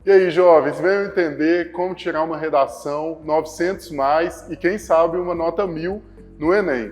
E aí, jovens, venham entender como tirar uma redação 900 mais e quem sabe uma nota 1000 no Enem.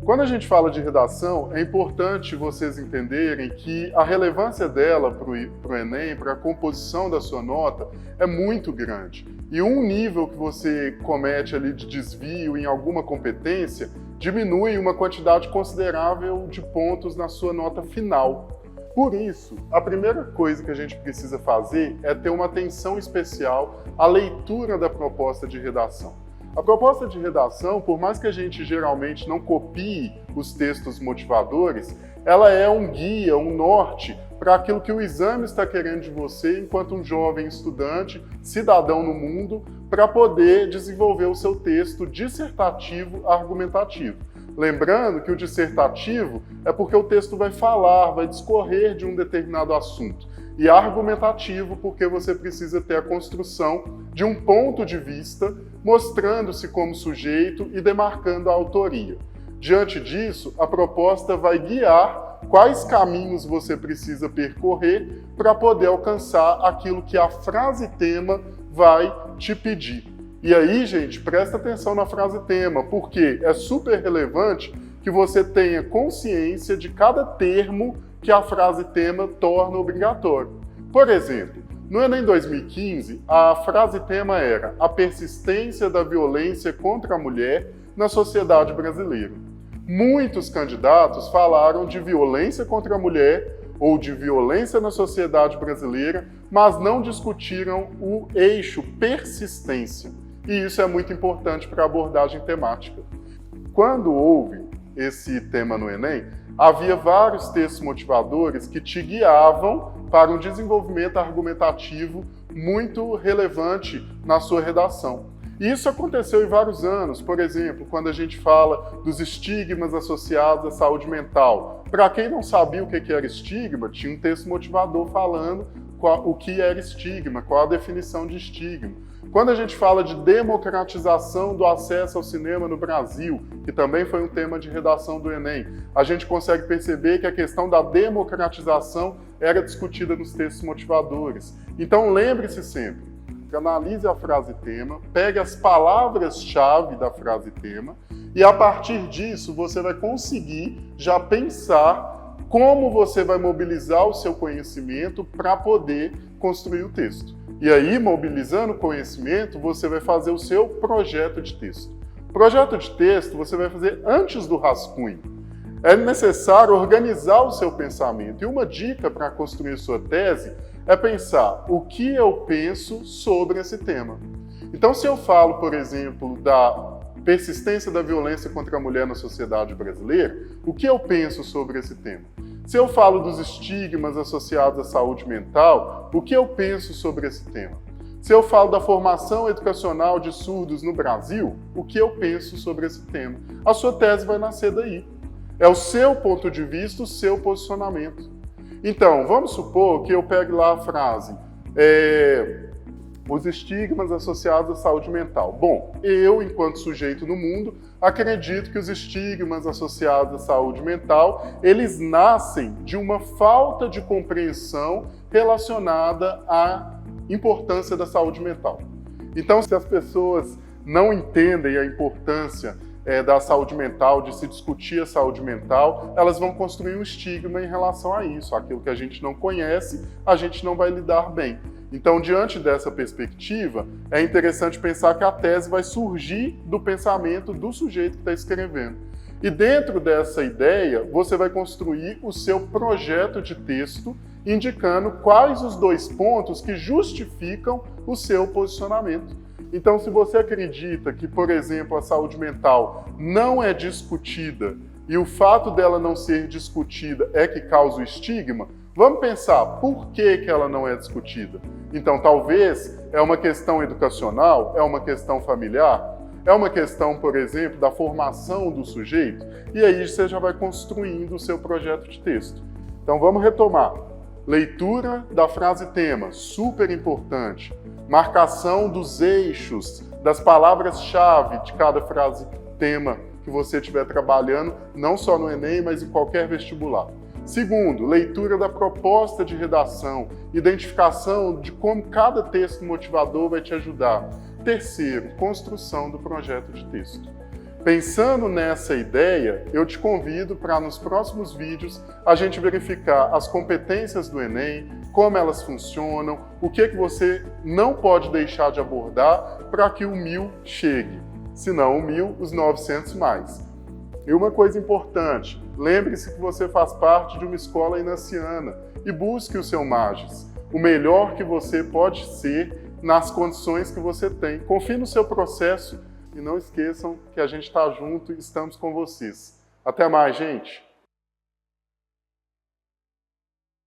Quando a gente fala de redação, é importante vocês entenderem que a relevância dela para o Enem, para a composição da sua nota, é muito grande. E um nível que você comete ali de desvio em alguma competência diminui uma quantidade considerável de pontos na sua nota final. Por isso, a primeira coisa que a gente precisa fazer é ter uma atenção especial à leitura da proposta de redação. A proposta de redação, por mais que a gente geralmente não copie os textos motivadores, ela é um guia, um norte para aquilo que o exame está querendo de você enquanto um jovem estudante, cidadão no mundo, para poder desenvolver o seu texto dissertativo argumentativo. Lembrando que o dissertativo é porque o texto vai falar, vai discorrer de um determinado assunto. E argumentativo porque você precisa ter a construção de um ponto de vista, mostrando-se como sujeito e demarcando a autoria. Diante disso, a proposta vai guiar quais caminhos você precisa percorrer para poder alcançar aquilo que a frase-tema vai te pedir. E aí, gente, presta atenção na frase-tema, porque é super relevante que você tenha consciência de cada termo que a frase-tema torna obrigatório. Por exemplo, no Enem 2015, a frase-tema era a persistência da violência contra a mulher na sociedade brasileira. Muitos candidatos falaram de violência contra a mulher ou de violência na sociedade brasileira, mas não discutiram o eixo persistência. E isso é muito importante para a abordagem temática. Quando houve esse tema no Enem, havia vários textos motivadores que te guiavam para um desenvolvimento argumentativo muito relevante na sua redação. E isso aconteceu em vários anos, por exemplo, quando a gente fala dos estigmas associados à saúde mental. Para quem não sabia o que era estigma, tinha um texto motivador falando o que era estigma, qual a definição de estigma. Quando a gente fala de democratização do acesso ao cinema no Brasil, que também foi um tema de redação do Enem, a gente consegue perceber que a questão da democratização era discutida nos textos motivadores. Então lembre-se sempre, analise a frase-tema, pegue as palavras-chave da frase-tema e a partir disso você vai conseguir já pensar como você vai mobilizar o seu conhecimento para poder construir o texto. E aí, mobilizando o conhecimento, você vai fazer o seu projeto de texto. Projeto de texto você vai fazer antes do rascunho. É necessário organizar o seu pensamento. E uma dica para construir sua tese é pensar o que eu penso sobre esse tema. Então, se eu falo, por exemplo, da persistência da violência contra a mulher na sociedade brasileira, o que eu penso sobre esse tema? Se eu falo dos estigmas associados à saúde mental, o que eu penso sobre esse tema? Se eu falo da formação educacional de surdos no Brasil, o que eu penso sobre esse tema? A sua tese vai nascer daí. É o seu ponto de vista, o seu posicionamento. Então, vamos supor que eu pegue lá a frase, os estigmas associados à saúde mental. Bom, eu, enquanto sujeito no mundo, acredito que os estigmas associados à saúde mental, eles nascem de uma falta de compreensão relacionada à importância da saúde mental. Então, se as pessoas não entendem a importância da saúde mental, de se discutir a saúde mental, elas vão construir um estigma em relação a isso. Aquilo que a gente não conhece, a gente não vai lidar bem. Então, diante dessa perspectiva, é interessante pensar que a tese vai surgir do pensamento do sujeito que está escrevendo. E dentro dessa ideia, você vai construir o seu projeto de texto, indicando quais os 2 pontos que justificam o seu posicionamento. Então, se você acredita que, por exemplo, a saúde mental não é discutida e o fato dela não ser discutida é que causa o estigma, vamos pensar por que ela não é discutida. Então, talvez é uma questão educacional, é uma questão familiar, é uma questão, por exemplo, da formação do sujeito, e aí você já vai construindo o seu projeto de texto. Então, vamos retomar. Leitura da frase-tema, super importante. Marcação dos eixos, das palavras-chave de cada frase-tema que você estiver trabalhando, não só no Enem, mas em qualquer vestibular. Segundo, leitura da proposta de redação, identificação de como cada texto motivador vai te ajudar. Terceiro, construção do projeto de texto. Pensando nessa ideia, eu te convido para nos próximos vídeos a gente verificar as competências do Enem, como elas funcionam, o que você não pode deixar de abordar para que o 1000 chegue. Se não o 1000, os 900 mais. E uma coisa importante, lembre-se que você faz parte de uma escola inaciana e busque o seu Magis, o melhor que você pode ser nas condições que você tem. Confie no seu processo e não esqueçam que a gente está junto e estamos com vocês. Até mais, gente!